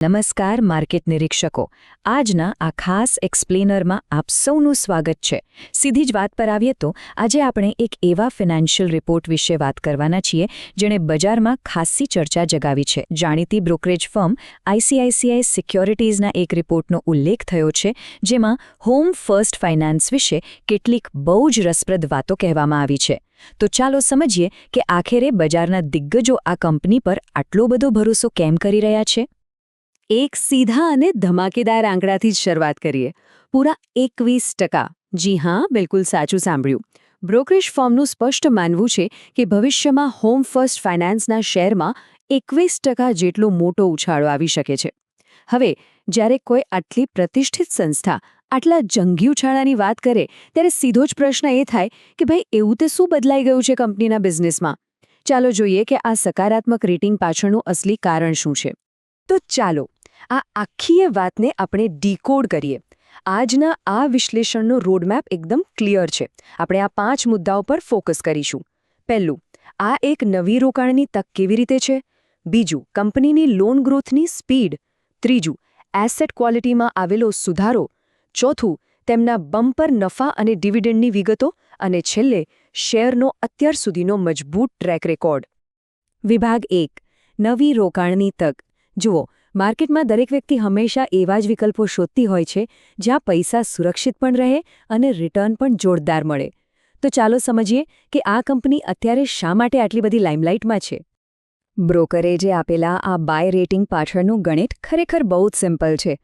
નમસ્કાર માર્કેટ નિરીક્ષકો, આજના આ ખાસ એક્સપ્લેનરમાં આપ સૌનું સ્વાગત છે. સીધી જ વાત પર આવીએ તો આજે આપણે એક એવા ફિનાન્શિયલ રિપોર્ટ વિશે વાત કરવાના છીએ જેણે બજારમાં ખાસ્સી ચર્ચા જગાવી છે. જાણીતી બ્રોકરેજ ફર્મ આઈસીઆઈસીઆઈ સિક્યોરિટીઝના એક રિપોર્ટનો ઉલ્લેખ થયો છે જેમાં હોમ ફર્સ્ટ ફાઇનાન્સ વિશે કેટલીક બહુ જ રસપ્રદ વાતો કહેવામાં આવી છે. તો ચાલો સમજીએ કે આખરે બજારના દિગ્ગજો આ કંપની પર આટલો બધો ભરોસો કેમ કરી રહ્યા છે. એક સીધા અને ધમાકેદાર આંકડાથી જ શરૂઆત કરીએ. પૂરા 21%. જી હા, બિલકુલ સાચું સાંભળ્યું. બ્રોકરેજ ફર્મનું સ્પષ્ટ માનવું છે કે ભવિષ્યમાં હોમ ફર્સ્ટ ફાઇનાન્સના શેરમાં 21% જેટલો મોટો ઉછાળો આવી શકે છે. હવે જ્યારે કોઈ આટલી પ્રતિષ્ઠિત સંસ્થા આટલા જંગી ઉછાળાની વાત કરે ત્યારે સીધો જ પ્રશ્ન એ થાય કે ભાઈ એવું તે શું બદલાઈ ગયું છે કંપનીના બિઝનેસમાં. ચાલો જોઈએ કે આ સકારાત્મક રેટિંગ પાછળનું અસલી કારણ શું છે. તો ચાલો આ આખી વાતને આપણે ડીકોડ કરીએ. આજના આ વિશ્લેષણનો રોડમેપ એકદમ ક્લિયર છે. આપણે આ 5 મુદ્દાઓ પર ફોકસ કરીશું. પહેલું, આ એક નવી રોકાણની તક કેવી રીતે છે. બીજું, કંપનીની લોન ગ્રોથની સ્પીડ. ત્રીજું, એસેટ ક્વોલિટીમાં આવેલો સુધારો. ચોથું, તેમના બમ્પર નફા અને ડિવિડન્ડની વિગતો. અને છેલ્લે, શેરનો અત્યાર સુધીનો મજબૂત ટ્રેક રેકોર્ડ. વિભાગ 1, નવી રોકાણની તક. જુઓ, માર્કેટમાં દરેક વ્યક્તિ હંમેશા એવા જ વિકલ્પો શોધતી હોય છે જ્યાં પૈસા સુરક્ષિત પણ રહે અને રિટર્ન પણ જોરદાર મળે. તો ચાલો સમજીએ કે આ કંપની અત્યારે શા માટે આટલી બધી લાઇમલાઇટમાં છે. બ્રોકરેજે આપેલા આ બાય રેટિંગ પાછળનું ગણિત ખરેખર બહુ જ સિમ્પલ છે.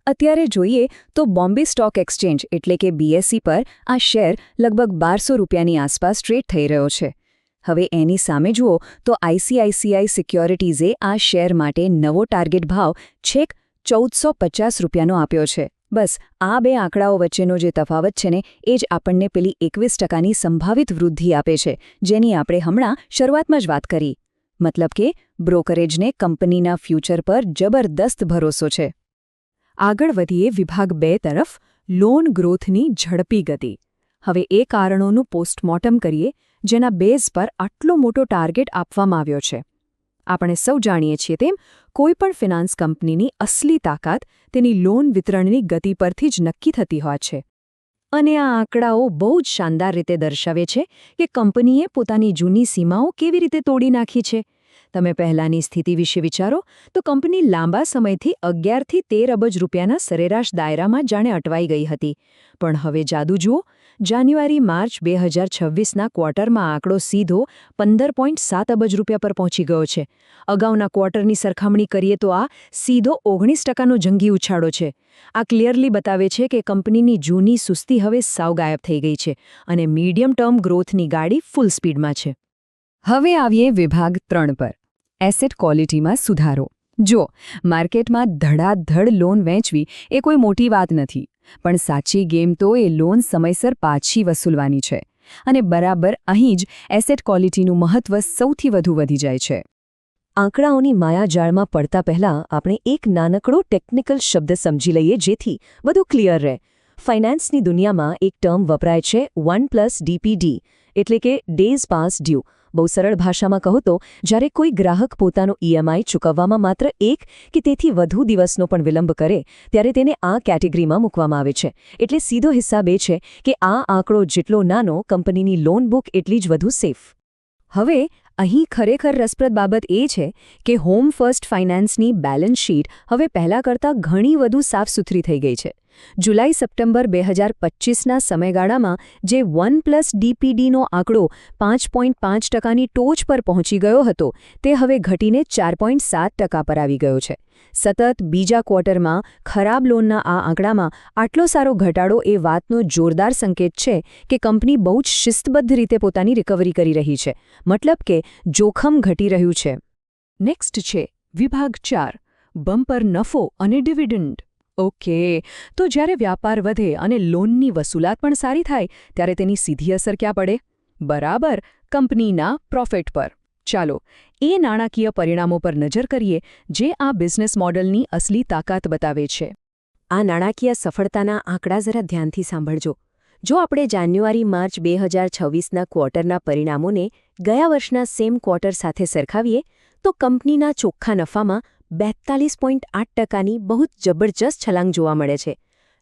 અત્યારે જોઈએ તો બોમ્બે સ્ટોક એક્સચેન્જ એટલે કે બીએસઈ પર આ શેર લગભગ 1200 રૂપિયાની આસપાસ ટ્રેડ થઈ રહ્યો છે. હવે એની સામે જુઓ તો આઈસીઆઈસીઆઈ સિક્યોરિટીઝે આ શેર માટે નવો ટાર્ગેટ ભાવ છેક 1450 રૂપિયાનો આપ્યો છે. બસ આ બે આંકડાઓ વચ્ચેનો જે તફાવત છે ને એ જ આપણને પેલી 21%ની સંભવિત વૃદ્ધિ આપે છે જેની આપણે હમણાં શરૂઆતમાં જ વાત કરી. મતલબ કે બ્રોકરેજને કંપનીના ફ્યુચર પર જબરદસ્ત ભરોસો છે. આગળ વધીએ વિભાગ 2 તરફ, લોન ગ્રોથની ઝડપી ગતિ. હવે એ કારણોનું પોસ્ટમોર્ટમ કરીએ જેના બેઝ પર આટલો મોટો ટાર્ગેટ આપવામાં આવ્યો છે. આપણે સૌ જાણીએ છીએ તેમ કોઈપણ ફિનાન્સ કંપનીની અસલી તાકાત તેની લોન વિતરણની ગતિ પરથી જ નક્કી થતી હોય છે. અને આ આંકડાઓ બહુ જ શાનદાર રીતે દર્શાવે છે કે કંપનીએ પોતાની જૂની સીમાઓ કેવી રીતે તોડી નાખી છે. તમે પહેલાંની સ્થિતિ વિશે વિચારો તો કંપની લાંબા સમયથી 11થી 13 અબજ રૂપિયાના સરેરાશ દાયરામાં જાણે અટવાઈ ગઈ હતી. પણ હવે જાદુ જુઓ, જાન્યુઆરી-માર્ચ 2026ના ક્વાર્ટરમાં આંકડો સીધો 15.7 અબજ રૂપિયા પર પહોંચી ગયો છે. અગાઉના ક્વાર્ટરની સરખામણી કરીએ તો આ સીધો 19%નો જંગી ઉછાળો છે. આ ક્લિયરલી બતાવે છે કે કંપનીની જૂની સુસ્તી હવે સાવ ગાયબ થઈ ગઈ છે અને મીડિયમ ટર્મ ગ્રોથની ગાડી ફૂલ સ્પીડમાં છે. હવે આવીએ વિભાગ 3 પર, એસેટ ક્વોલિટીમાં સુધારો. જો માર્કેટમાં ધડાધડ લોન વેચવી એ કોઈ મોટી વાત નથી, પણ સાચી ગેમ તો એ લોન સમયસર પાછી વસૂલવાની છે. અને બરાબર અહીં જ એસેટ ક્વોલિટીનું મહત્વ સૌથી વધુ વધી જાય છે. આંકડાઓની માયાજાળમાં પડતા પહેલાં આપણે એક નાનકડો ટેકનિકલ શબ્દ સમજી લઈએ જેથી વધુ ક્લિયર રહે. ફાઇનાન્સની દુનિયામાં એક ટર્મ વપરાય છે 1+DPD એટલે કે ડેઝ પાસ ડ્યુ. બહુ સરળ ભાષામાં કહો તો જ્યારે કોઈ ગ્રાહક પોતાનો ઈએમઆઈ ચૂકવવામાં માત્ર 1 કે તેથી વધુ દિવસનો પણ વિલંબ કરે ત્યારે તેને આ કેટેગરીમાં મૂકવામાં આવે છે. એટલે સીધો હિસાબ એ છે કે આ આંકડો જેટલો નાનો, કંપનીની લોન બુક એટલી જ વધુ સેફ. હવે અહીં ખરેખર રસપ્રદ બાબત એ છે કે હોમ ફર્સ્ટ ફાઇનાન્સની બેલેન્સ શીટ હવે પહેલાં કરતાં ઘણી વધુ સાફસૂથરી થઈ ગઈ છે. જુલાઈ-સપ્ટેમ્બર 2025ના સમયગાળામાં જે 1+DPDનો આંકડો 5.5%ની ટોચ પર પહોંચી ગયો હતો તે હવે ઘટીને 4.7% પર આવી ગયો છે. સતત બીજા ક્વાર્ટરમાં ખરાબ લોનના આ આંકડામાં આટલો સારો ઘટાડો એ વાતનો જોરદાર સંકેત છે કે કંપની બહુ જ શિસ્તબદ્ધ રીતે પોતાની રિકવરી કરી રહી છે. મતલબ કે જોખમ ઘટી રહ્યું છે. નેક્સ્ટ છે વિભાગ 4, બમ્પર નફો અને ડિવિડન્ડ. ઓકે, તો જ્યારે વ્યાપાર વધે અને લોનની વસૂલાત પણ સારી થાય ત્યારે તેની સીધી અસર ક્યાં પડે? બરાબર, કંપનીના પ્રોફિટ પર. ચાલો એ નાણાકીય પરિણામો પર નજર કરીએ જે આ બિઝનેસ મોડલની અસલી તાકાત બતાવે છે. આ નાણાકીય સફળતાના આંકડા જરા ધ્યાનથી સાંભળજો. જો આપણે જાન્યુઆરી-માર્ચ 2026ના ક્વાર્ટરના પરિણામોને ગયા વર્ષના સેમ ક્વાર્ટર સાથે સરખાવીએ તો કંપનીના ચોખ્ખા નફામાં 42.8%ની બહુ જ જબરજસ્ત છલાંગ જોવા મળે છે.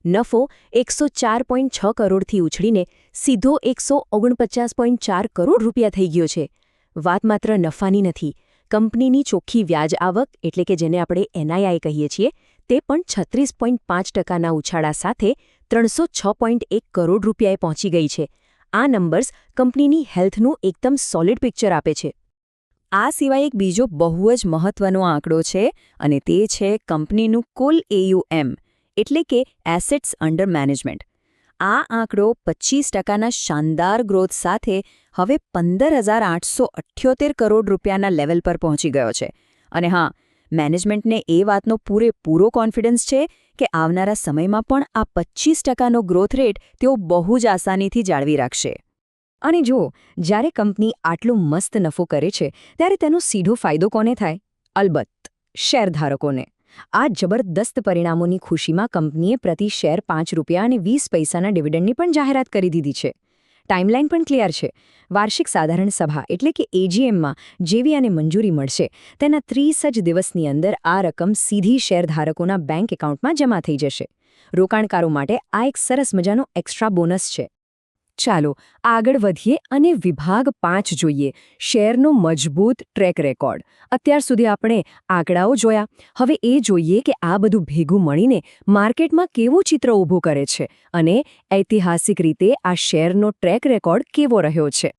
નફો 104.6 કરોડથી ઉછળીને સીધો 149.4 કરોડ રૂપિયા થઈ ગયો છે. વાત માત્ર નફાની નથી. કંપનીની ચોખ્ખી વ્યાજ આવક એટલે કે જેને આપણે NII કહીએ છીએ તે પણ 36.5%ના ઉછાળા સાથે 306.1 કરોડ રૂપિયાએ પહોંચી ગઈ છે. આ નંબર્સ કંપનીની હેલ્થનું એકદમ સોલિડ પિક્ચર આપે છે. આ સિવાય એક બીજો બહુ જ મહત્વનો આંકડો છે અને તે છે કંપનીનું કુલ AUM એટલે કે એસેટ્સ અંડર મેનેજમેન્ટ. આ આંકડો 25%ના શાનદાર ગ્રોથ સાથે હવે 15,878 કરોડ રૂપિયાના લેવલ પર પહોંચી ગયો છે. અને હા, મેનેજમેન્ટને એ વાતનો પૂરેપૂરો કોન્ફિડન્સ છે કે આવનારા સમયમાં પણ આ 25%નો ગ્રોથ રેટ તેઓ બહુ જ આસાનીથી જાળવી રાખશે. અને જો જ્યારે કંપની આટલો મસ્ત નફો કરે છે ત્યારે તેનો સીધો ફાયદો કોને થાય? અલબત્ત શેરધારકોને. આ જબરદસ્ત પરિણામોની ખુશીમાં કંપનીએ પ્રતિ શેર ₹5.20ના ડિવિડન્ડની પણ જાહેરાત કરી દીધી છે. ટાઈમલાઈન પણ ક્લિયર છે. વાર્ષિક સાધારણ સભા એટલે કે AGMમાં જેવી આને મંજૂરી મળશે તેના 30 જ દિવસની અંદર આ રકમ સીધી શેરધારકોના બેંક એકાઉન્ટમાં જમા થઈ જશે. રોકાણકારો માટે આ એક સરસ મજાનો એક્સ્ટ્રા બોનસ છે. ચાલો આગળ વધીએ અને વિભાગ 5 જોઈએ, શેરનો મજબૂત ટ્રેક રેકોર્ડ. અત્યાર સુધી આપણે આંકડાઓ જોયા, હવે એ જોઈએ કે આ બધું ભેગું મળીને માર્કેટમાં કેવું ચિત્ર ઊભું કરે છે અને ઐતિહાસિક રીતે આ શેરનો ટ્રેક રેકોર્ડ કેવો રહ્યો છે.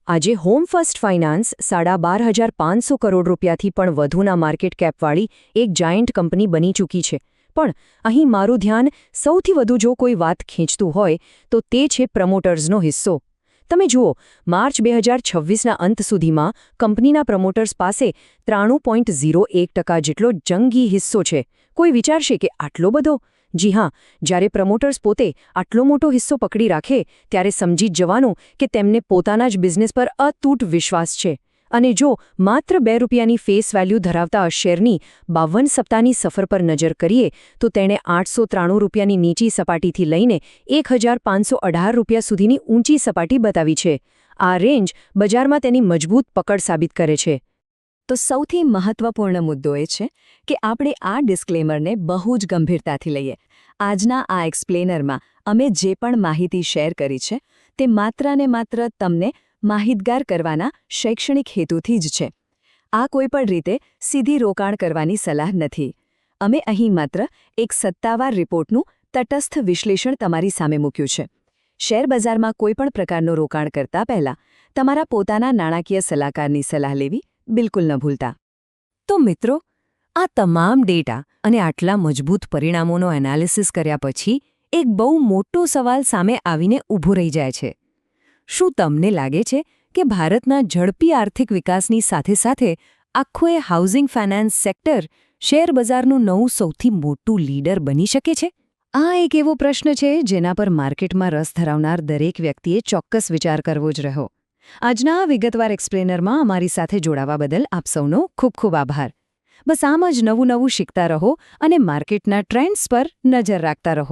આજે હોમ ફર્સ્ટ ફાઇનાન્સ 12,500 કરોડ રૂપિયાથી પણ વધુના માર્કેટ કેપવાળી એક જાયન્ટ કંપની બની ચૂકી છે. પણ અહીં મારું ધ્યાન સૌથી વધુ જો કોઈ વાત ખેંચતું હોય તો તે છે પ્રમોટર્સનો હિસ્સો. તમે જુઓ, માર્ચ 2026ના અંત સુધીમાં કંપનીના પ્રમોટર્સ પાસે 93.01% જેટલો જંગી હિસ્સો છે. કોઈ વિચારશે કે આટલો બધો? જી હા, જ્યારે પ્રમોટર્સ પોતે આટલો મોટો હિસ્સો પકડી રાખે ત્યારે સમજી જ જવાનું કે તેમને પોતાના જ બિઝનેસ પર અતૂટ વિશ્વાસ છે. અને જો માત્ર ₹2ની ફેસ વેલ્યુ ધરાવતા આ શેરની 52 સપ્તાહની સફર પર નજર કરીએ તો તેણે ₹893ની નીચી સપાટીથી લઈને ₹1,518 સુધીની ઊંચી સપાટી બતાવી છે. આ રેન્જ બજારમાં તેની મજબૂત પકડ સાબિત કરે છે. તો સૌથી મહત્વપૂર્ણ મુદ્દો એ છે કે આપણે આ ડિસ્ક્લેમરને બહુ જ ગંભીરતાથી લઈએ. આજના આ એક્સપ્લેનરમાં અમે જે પણ માહિતી શેર કરી છે તે માત્ર ને માત્ર તમને માહિતગાર કરવાના શૈક્ષણિક હેતુથી જ છે. આ કોઈપણ રીતે સીધી રોકાણ કરવાની સલાહ નથી. અમે અહીં માત્ર એક સત્તાવાર રિપોર્ટનું તટસ્થ વિશ્લેષણ તમારી સામે મૂક્યું છે. શેરબજારમાં કોઈપણ પ્રકારનું રોકાણ કરતા પહેલા તમારા પોતાના નાણાકીય સલાહકારની સલાહ લેવી બિલકુલ ન ભૂલતા. તો મિત્રો, આ તમામ ડેટા અને આટલા મજબૂત પરિણામોનો એનાલિસિસ કર્યા પછી એક બહુ મોટો સવાલ સામે આવીને ઊભો રહી જાય છે. શું તમને લાગે છે કે ભારતના ઝડપી આર્થિક વિકાસની સાથે સાથે આખું એ હાઉસિંગ ફાઇનાન્સ સેક્ટર શેરબજારનું નવું સૌથી મોટું લીડર બની શકે છે? આ એક એવો પ્રશ્ન છે જેના પર માર્કેટમાં રસ ધરાવનાર દરેક વ્યક્તિએ ચોક્કસ વિચાર કરવો જ રહ્યો. આજના વિગતવાર એક્સપ્લેનરમાં અમારી સાથે જોડાવા બદલ આપ સૌનો ખૂબ ખૂબ આભાર. બસ આમ જ નવું શીખતા રહો અને માર્કેટના ટ્રેન્ડ્સ પર નજર રાખતા રહો.